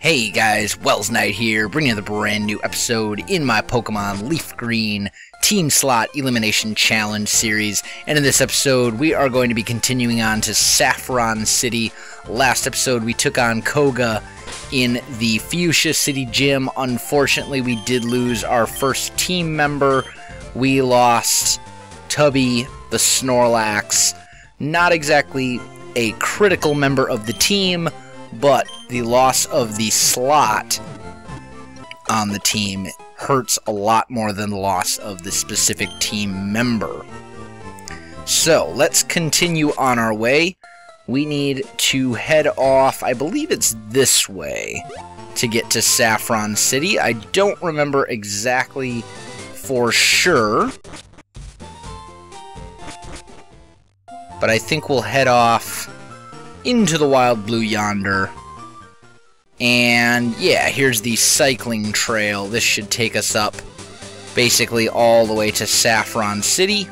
Hey guys, Welsknight here, bringing you the brand new episode in my Pokemon LeafGreen Team Slot Elimination Challenge series. And in this episode, we are going to be continuing on to Saffron City. Last episode, we took on Koga in the Fuchsia City Gym. Unfortunately, we did lose our first team member. We lost Tubby, the Snorlax. Not exactly a critical member of the team, but the loss of the slot on the team hurts a lot more than the loss of the specific team member. So, let's continue on our way. We need to head off, I believe it's this way, to get to Saffron City. I don't remember exactly for sure, but I think we'll head off into the wild blue yonder. And yeah, here's the cycling trail. This should take us up basically all the way to Saffron City.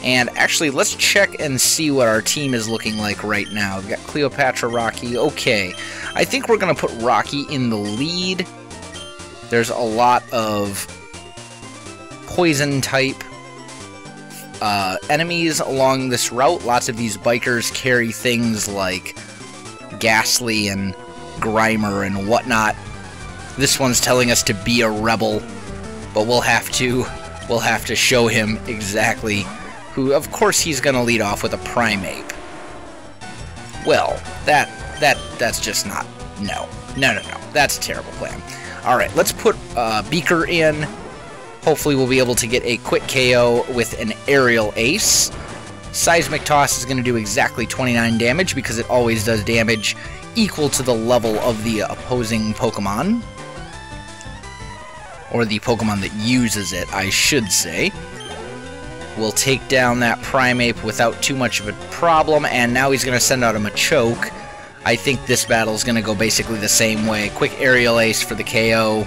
And actually, let's check and see what our team is looking like right now. We've got Cleopatra, Rocky. Okay, I think we're going to put Rocky in the lead. There's a lot of poison type enemies along this route. Lots of these bikers carry things like Ghastly and Grimer and whatnot. This one's telling us to be a rebel, but we'll have to show him exactly who. Of course, he's gonna lead off with a Primeape. Well, that's just not no. That's a terrible plan. All right, let's put Beaker in. Hopefully we'll be able to get a quick KO with an Aerial Ace. Seismic Toss is going to do exactly 29 damage because it always does damage equal to the level of the opposing Pokemon. Or the Pokemon that uses it, I should say. We'll take down that Primeape without too much of a problem, and now he's going to send out a Machoke. I think this battle is going to go basically the same way. Quick Aerial Ace for the KO.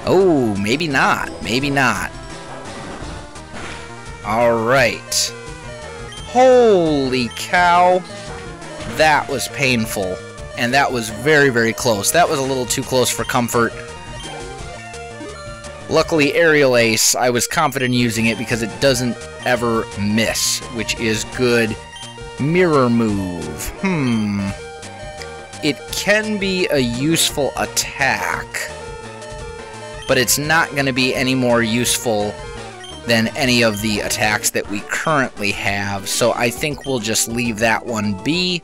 Oh, maybe not. Maybe not. Alright. Holy cow. That was painful. And that was very, very close. That was a little too close for comfort. Luckily, Aerial Ace, I was confident in using it because it doesn't ever miss, which is good. Mirror Move. It can be a useful attack, but it's not going to be any more useful than any of the attacks that we currently have, so I think we'll just leave that one be,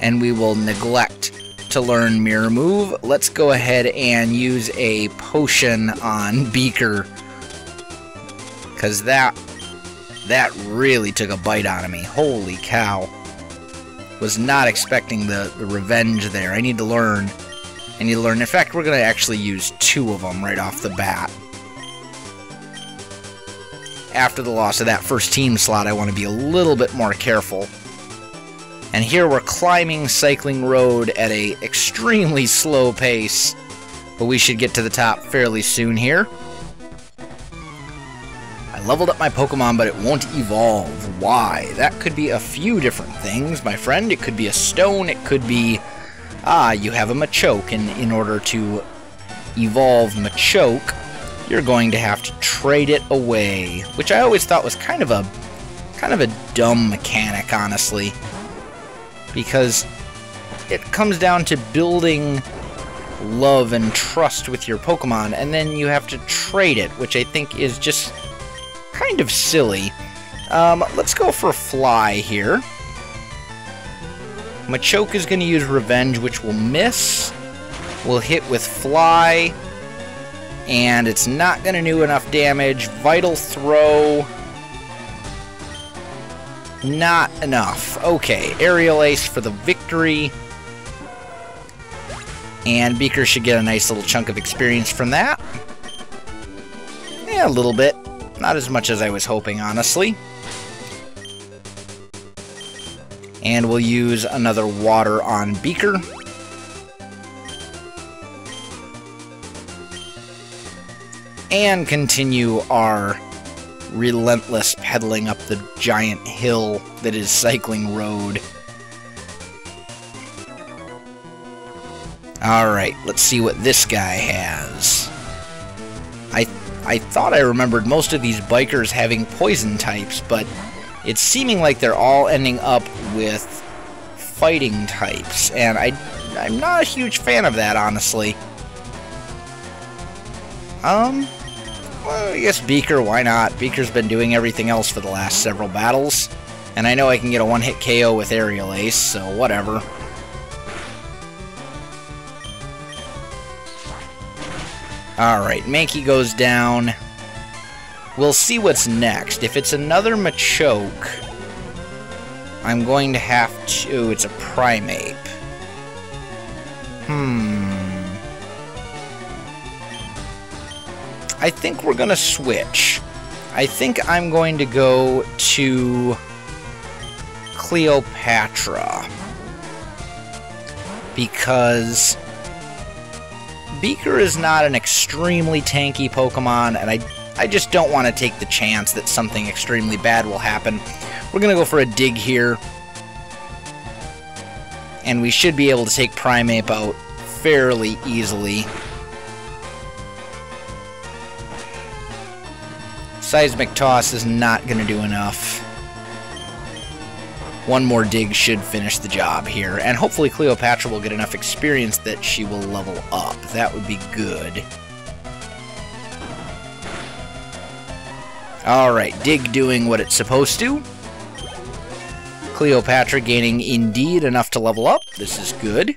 and we will neglect to learn Mirror Move. Let's go ahead and use a potion on Beaker, because that really took a bite out of me. Holy cow. Was not expecting the revenge there. I need to learn. In fact, we're going to actually use two of them right off the bat. After the loss of that first team slot, I want to be a little bit more careful. And here we're climbing Cycling Road at a extremely slow pace, but we should get to the top fairly soon here. I leveled up my Pokemon, but it won't evolve. Why? That could be a few different things, my friend. It could be a stone, it could be... you have a Machoke, and in order to evolve Machoke, you're going to have to trade it away, which I always thought was kind of a dumb mechanic, honestly, because it comes down to building love and trust with your Pokemon, and then you have to trade it, which I think is just kind of silly. Let's go for a Fly here. Machoke is going to use Revenge, which will miss. We'll hit with Fly, and it's not going to do enough damage. Vital Throw, not enough. Okay, Aerial Ace for the victory. And Beaker should get a nice little chunk of experience from that. Yeah, a little bit. Not as much as I was hoping, honestly. And we'll use another water on Beaker. And continue our relentless pedaling up the giant hill that is Cycling Road. Alright, let's see what this guy has. I thought I remembered most of these bikers having poison types, but it's seeming like they're all ending up with fighting types, and I'm not a huge fan of that, honestly. Well, I guess Beaker, why not? Beaker's been doing everything else for the last several battles, and I know I can get a one-hit KO with Aerial Ace, so whatever. Alright, Mankey goes down. We'll see what's next. If it's another Machoke, I'm going to have to... It's a Primeape. I think we're gonna switch. I think I'm going to go to Cleopatra. Because Beaker is not an extremely tanky Pokemon, and I just don't want to take the chance that something extremely bad will happen. We're going to go for a dig here. And we should be able to take Primeape out fairly easily. Seismic Toss is not going to do enough. One more dig should finish the job here, and hopefully Cleopatra will get enough experience that she will level up. That would be good. Alright, dig doing what it's supposed to. Cleopatra gaining indeed enough to level up. This is good.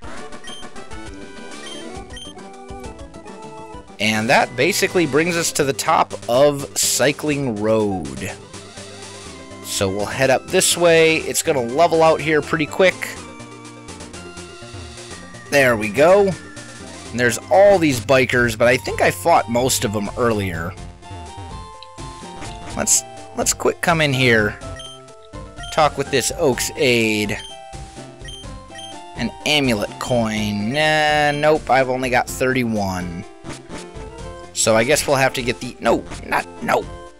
And that basically brings us to the top of Cycling Road. So we'll head up this way. It's going to level out here pretty quick. There we go. And there's all these bikers, but I think I fought most of them earlier. Let's quick come in here. Talk with this Oak's Aid. An amulet coin. Nah, nope, I've only got 31. So I guess we'll have to get the... No.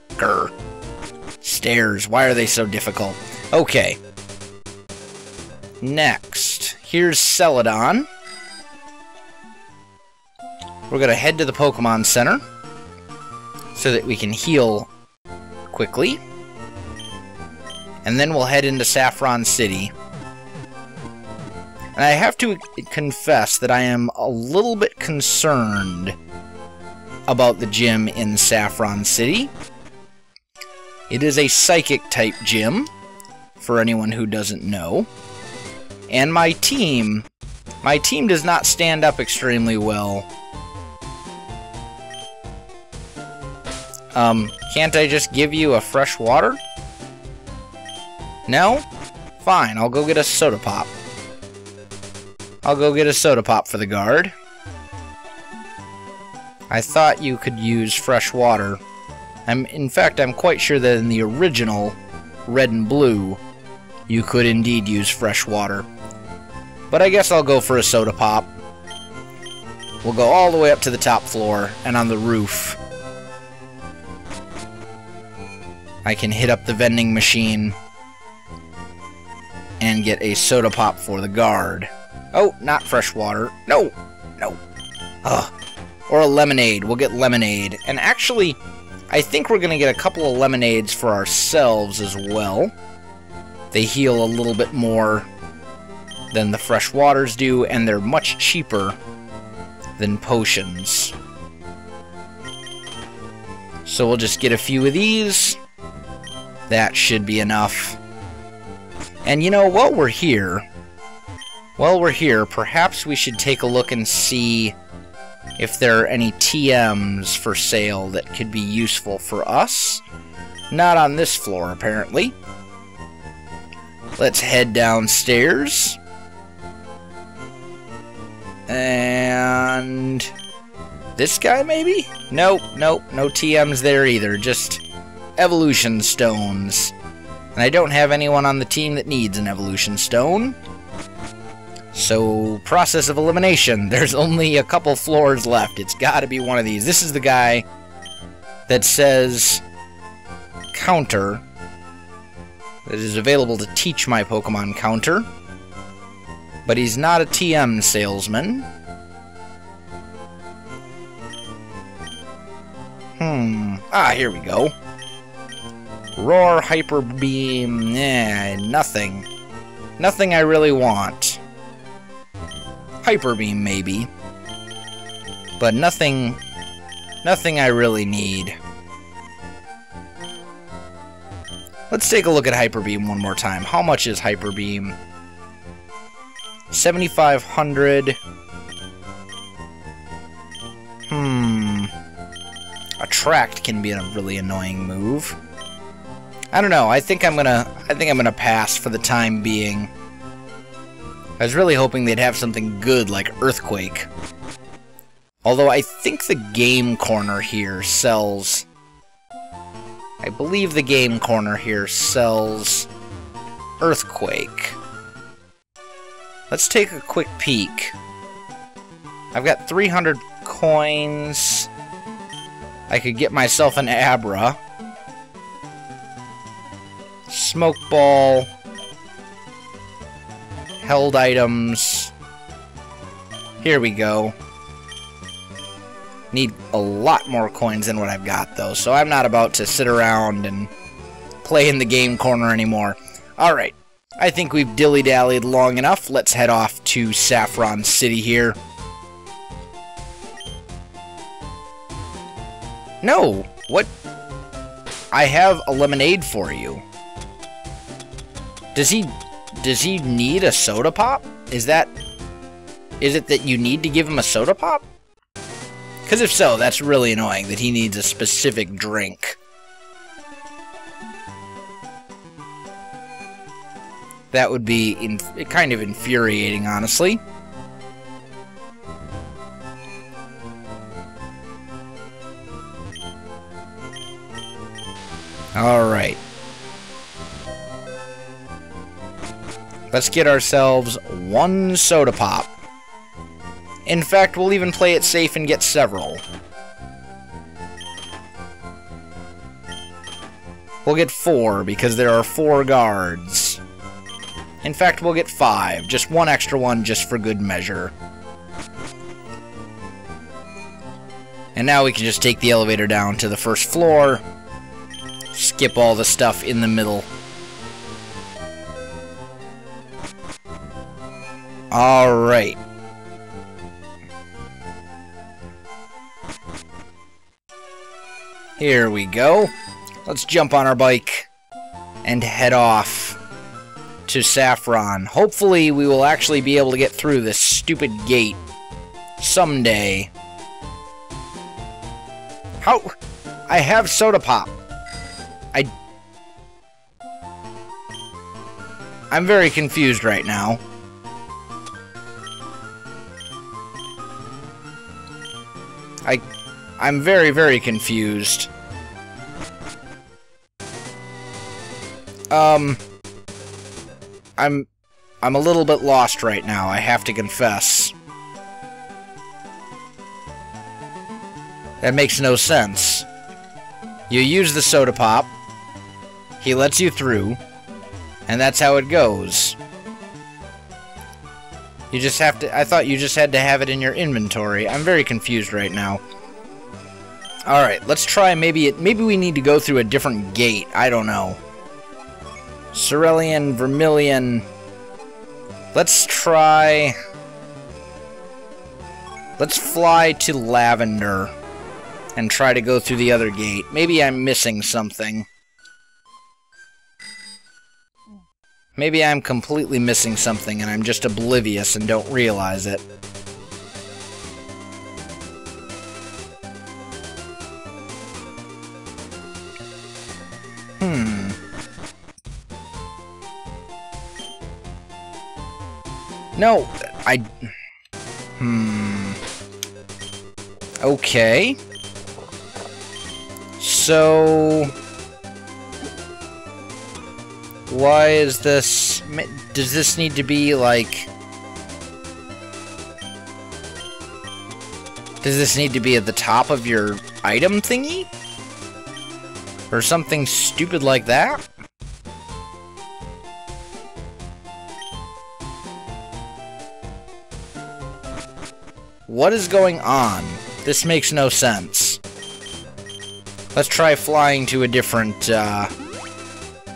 Grr. Stairs. Why are they so difficult? Okay. Next. Here's Celadon. We're going to head to the Pokemon Center so that we can heal quickly. And then we'll head into Saffron City. And I have to confess that I am a little bit concerned about the gym in Saffron City. It is a Psychic-type gym, for anyone who doesn't know. And my team does not stand up extremely well. Can't I just give you a fresh water? No? Fine, I'll go get a soda pop. I'll go get a soda pop for the guard. I thought you could use fresh water. In fact, I'm quite sure that in the original Red and Blue, you could indeed use fresh water. But I guess I'll go for a soda pop. We'll go all the way up to the top floor, and on the roof, I can hit up the vending machine and get a soda pop for the guard. Oh, not fresh water. No! Ugh. Or a lemonade. We'll get lemonade. And actually, I think we're going to get a couple of lemonades for ourselves as well. They heal a little bit more than the fresh waters do, and they're much cheaper than potions. So we'll just get a few of these. That should be enough. And you know, while we're here, perhaps we should take a look and see if there are any TMs for sale that could be useful for us. Not on this floor, apparently. Let's head downstairs. And this guy, maybe? Nope, no TMs there either, just evolution stones. And I don't have anyone on the team that needs an evolution stone. So, process of elimination. There's only a couple floors left. It's gotta be one of these. This is the guy that says counter. That is available to teach my Pokemon counter. But he's not a TM salesman. Here we go. Roar, Hyper Beam, nothing. Nothing I really want. Hyper Beam, maybe. But nothing I really need. Let's take a look at Hyper Beam one more time. How much is Hyper Beam? 7,500. Attract can be a really annoying move. I don't know. I think I'm gonna pass for the time being. I was really hoping they'd have something good like Earthquake. Although I think the Game Corner here sells... I believe the Game Corner here sells Earthquake. Let's take a quick peek. I've got 300 coins. I could get myself an Abra. Smoke Ball. Held items. Here we go. Need a lot more coins than what I've got, though, so I'm not about to sit around and play in the Game Corner anymore. Alright, I think we've dilly-dallied long enough. Let's head off to Saffron City here. No! What? I have a lemonade for you. Does he need a soda pop? Is it that you need to give him a soda pop? Because if so, that's really annoying that he needs a specific drink. That would be kind of infuriating, honestly. Alright. Let's get ourselves one soda pop. In fact, we'll even play it safe and get several. We'll get 4, because there are 4 guards. In fact, we'll get 5. Just one extra one, just for good measure. And now we can just take the elevator down to the first floor. Skip all the stuff in the middle. Alright. Here we go. Let's jump on our bike and head off to Saffron. Hopefully we will actually be able to get through this stupid gate someday. How? I have soda pop. I'm very confused right now. I'm very, very confused. I'm a little bit lost right now, I have to confess. That makes no sense. You use the soda pop, he lets you through, and that's how it goes. You just have to... I thought you just had to have it in your inventory. I'm very confused right now. Alright, let's try maybe we need to go through a different gate. I don't know. Cerulean, Vermilion... Let's try... Let's fly to Lavender and try to go through the other gate. Maybe I'm missing something. Maybe I'm completely missing something and I'm just oblivious and don't realize it. No, Okay. So... Why is this... Does this need to be, like... Does this need to be at the top of your item thingy? Or something stupid like that? What is going on? This makes no sense. Let's try flying to a different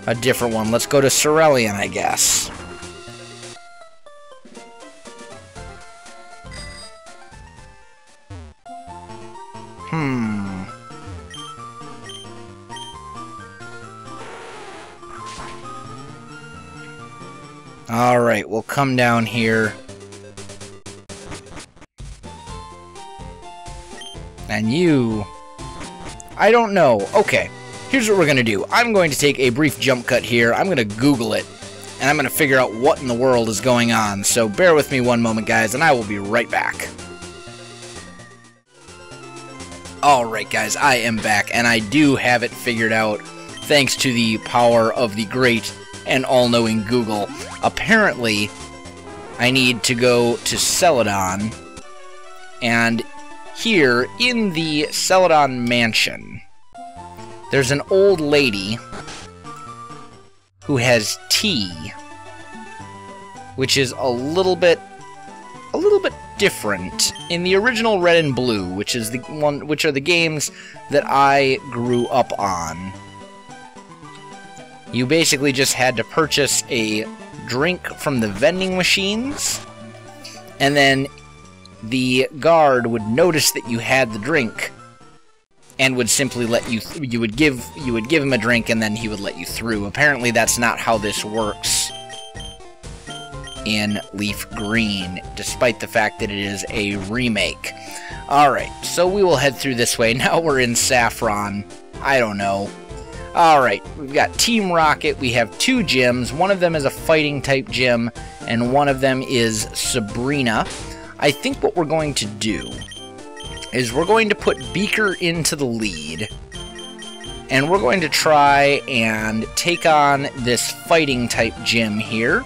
one. Let's go to Cerulean, I guess. Alright, we'll come down here. And you... I don't know. Okay, here's what we're gonna do. I'm going to take a brief jump cut here. I'm gonna Google it. And I'm gonna figure out what in the world is going on. So bear with me one moment, guys, and I will be right back. Alright, guys, I am back, and I do have it figured out thanks to the power of the great and all-knowing Google. Apparently, I need to go to Celadon, and here in the Celadon mansion, there's an old lady who has tea, which is a little bit different. In the original Red and Blue, which are the games that I grew up on, you basically just had to purchase a drink from the vending machines, and then the guard would notice that you had the drink and would simply let you you would give him a drink, and then he would let you through. Apparently that's not how this works in LeafGreen, despite the fact that it is a remake. Alright, so we will head through this way. Now we're in Saffron. I don't know. Alright, we've got Team Rocket. We have 2 gyms. One of them is a fighting type gym, and one of them is Sabrina. I think what we're going to do is we're going to put Beaker into the lead, and we're going to try and take on this fighting type gym here.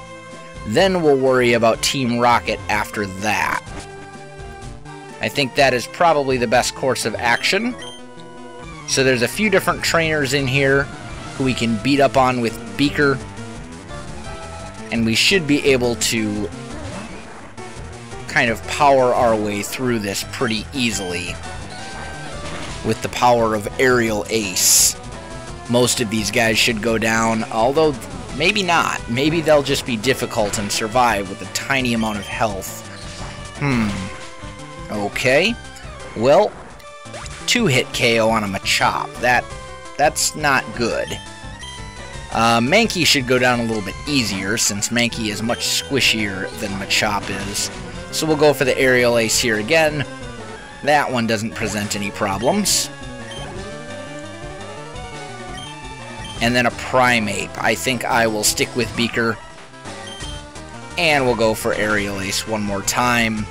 Then we'll worry about Team Rocket after that. I think that is probably the best course of action. So there's a few different trainers in here who we can beat up on with Beaker, and we should be able to kind of power our way through this pretty easily with the power of Aerial Ace. Most of these guys should go down, although maybe not. Maybe they'll just be difficult and survive with a tiny amount of health. Okay. Well, 2-hit KO on a Machop. That's not good. Mankey should go down a little bit easier, since Mankey is much squishier than Machop is. So we'll go for the Aerial Ace here again. That one doesn't present any problems. And then a Primeape. I think I will stick with Beaker. And we'll go for Aerial Ace one more time.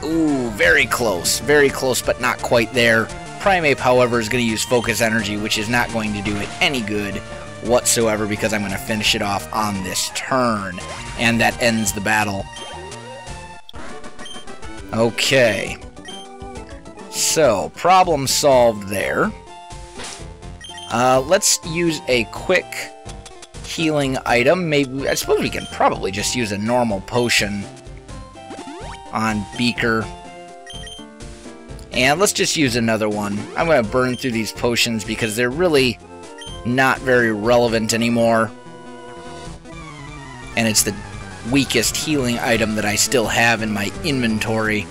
Ooh, very close, but not quite there. Primeape, however, is going to use Focus Energy, which is not going to do it any good whatsoever, because I'm going to finish it off on this turn. And that ends the battle. Okay. So, problem solved there. Let's use a quick healing item. Maybe, I suppose we can probably just use a normal potion on Beaker. And let's just use another one. I'm going to burn through these potions because they're really not very relevant anymore. And it's the weakest healing item that I still have in my inventory.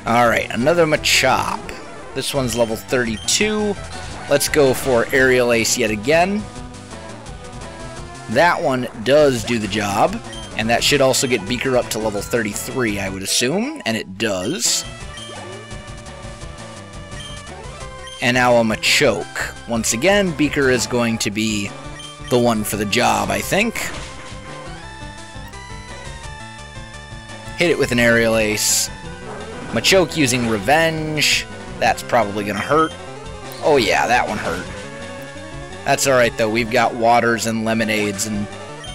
Alright, another Machop. This one's level 32. Let's go for Aerial Ace yet again. That one does do the job. And that should also get Beaker up to level 33, I would assume. And it does. And now a Machoke. Once again, Beaker is going to be the one for the job, I think. Hit it with an Aerial Ace. Machoke using Revenge. That's probably going to hurt. Oh yeah, that one hurt. That's alright though, we've got waters and lemonades and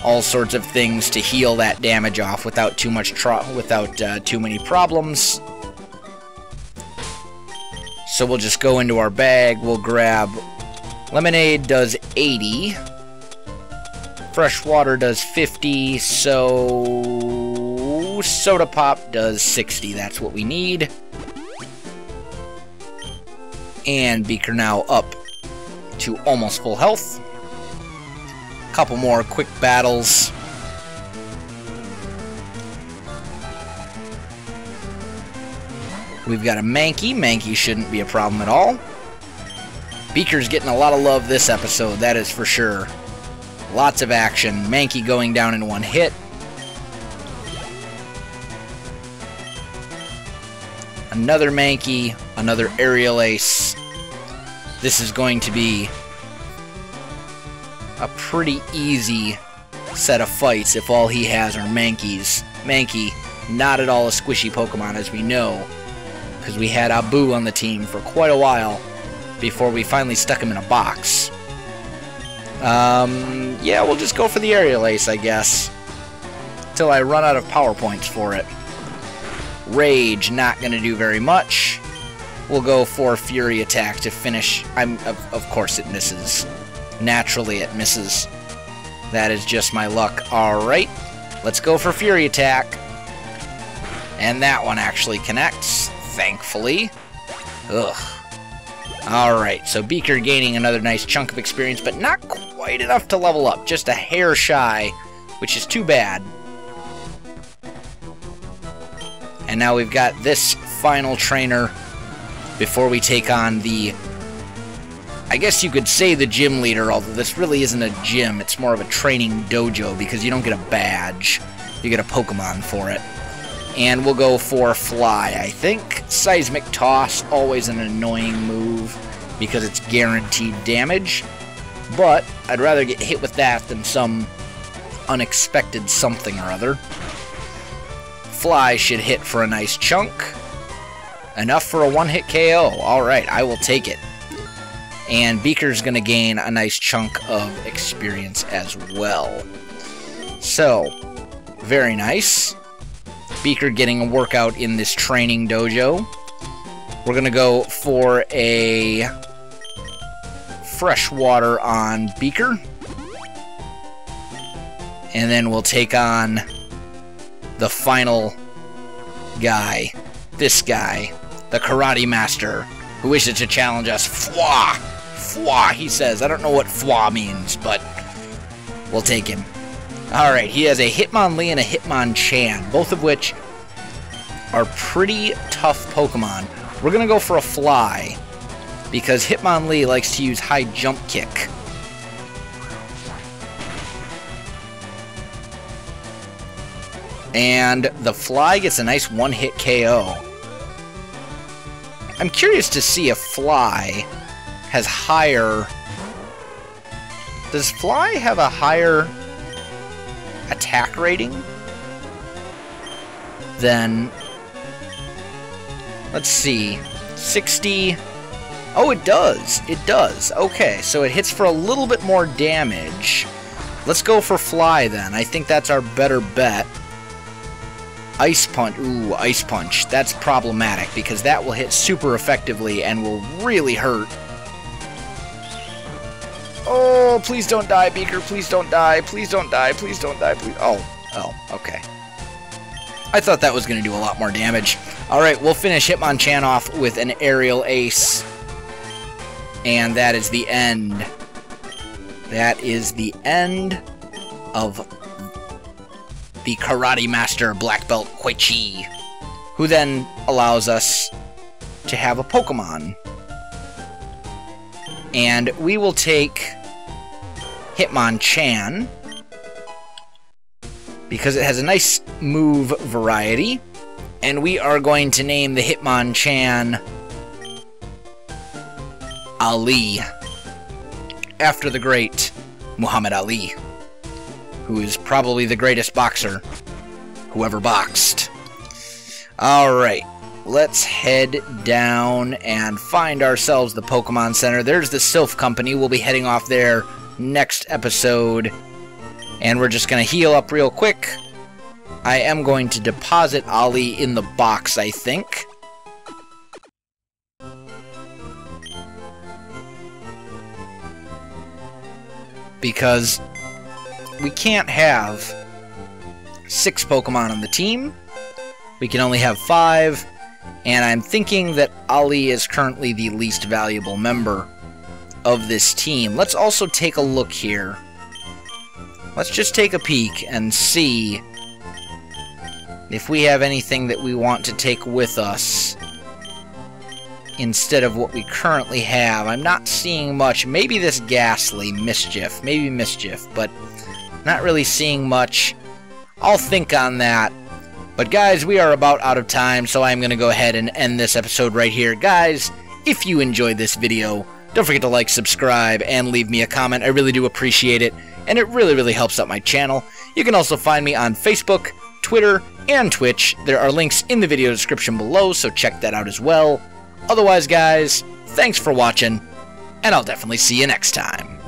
all sorts of things to heal that damage off without too many problems. So we'll just go into our bag, we'll grab lemonade does 80. Fresh water does 50, so soda pop does 60. That's what we need. And Beaker now up to almost full health. Couple more quick battles. We've got a Mankey. Mankey shouldn't be a problem at all. Beaker's getting a lot of love this episode, that is for sure. Lots of action. Mankey going down in one hit. Another Mankey, another aerial ace. This is going to be a pretty easy set of fights if all he has are Mankeys. Mankey, not at all a squishy Pokemon, as we know, because we had Abu on the team for quite a while before we finally stuck him in a box. Yeah, we'll just go for the aerial ace, I guess, till I run out of power points for it. Rage, not going to do very much. We'll go for Fury Attack to finish. Of course it misses. Naturally it misses. That is just my luck. Alright, let's go for Fury Attack. And that one actually connects, thankfully. Ugh. Alright, so Beaker gaining another nice chunk of experience, but not quite enough to level up. Just a hair shy, which is too bad. And now we've got this final trainer before we take on the, I guess you could say the gym leader, although this really isn't a gym, it's more of a training dojo because you don't get a badge, you get a Pokemon for it. And we'll go for Fly, I think. Seismic Toss, always an annoying move because it's guaranteed damage, but I'd rather get hit with that than some unexpected something or other. Fly should hit for a nice chunk. Enough for a one-hit KO. Alright, I will take it. And Beaker's going to gain a nice chunk of experience as well. So, very nice. Beaker getting a workout in this training dojo. We're going to go for a fresh water on Beaker. And then we'll take on the final guy. This guy. The Karate Master, who wishes to challenge us. Fwa! Fwa, he says. I don't know what Fwa means, but we'll take him. Alright, he has a Hitmonlee and a Hitmonchan, both of which are pretty tough Pokemon. We're going to go for a Fly, because Hitmonlee likes to use high jump kick. And the Fly gets a nice one-hit KO. I'm curious to see if Fly has higher... Does Fly have a higher attack rating than... Let's see. 60... Oh, it does. It does. Okay, so it hits for a little bit more damage. Let's go for Fly, then. I think that's our better bet. Ice Punch. Ooh, Ice Punch. That's problematic because that will hit super effectively and will really hurt. Oh, please don't die, Beaker. Please don't die. Please don't die. Please don't die. Please. Oh, okay. I thought that was going to do a lot more damage. Alright, we'll finish Hitmonchan off with an aerial ace. And that is the end. That is the end of the Karate Master Black Belt Koichi, who then allows us to have a Pokemon. And we will take Hitmonchan because it has a nice move variety, and we are going to name the Hitmonchan Ali, after the great Muhammad Ali, who is probably the greatest boxer who ever boxed. Alright, let's head down and find ourselves the Pokemon Center. There's the Sylph Company. We'll be heading off there next episode. And we're just going to heal up real quick. I am going to deposit Ali in the box, I think. Because we can't have 6 Pokemon on the team. We can only have 5. And I'm thinking that Ali is currently the least valuable member of this team. Let's also take a look here. Let's just take a peek and see if we have anything that we want to take with us instead of what we currently have. I'm not seeing much. Maybe this Ghastly, Mischief. Maybe Mischief, but not really seeing much. I'll think on that. But guys, we are about out of time, so I'm going to go ahead and end this episode right here. Guys, if you enjoyed this video, don't forget to like, subscribe, and leave me a comment. I really do appreciate it, and it really helps out my channel. You can also find me on Facebook, Twitter, and Twitch. There are links in the video description below, so check that out as well. Otherwise, guys, thanks for watching, and I'll definitely see you next time.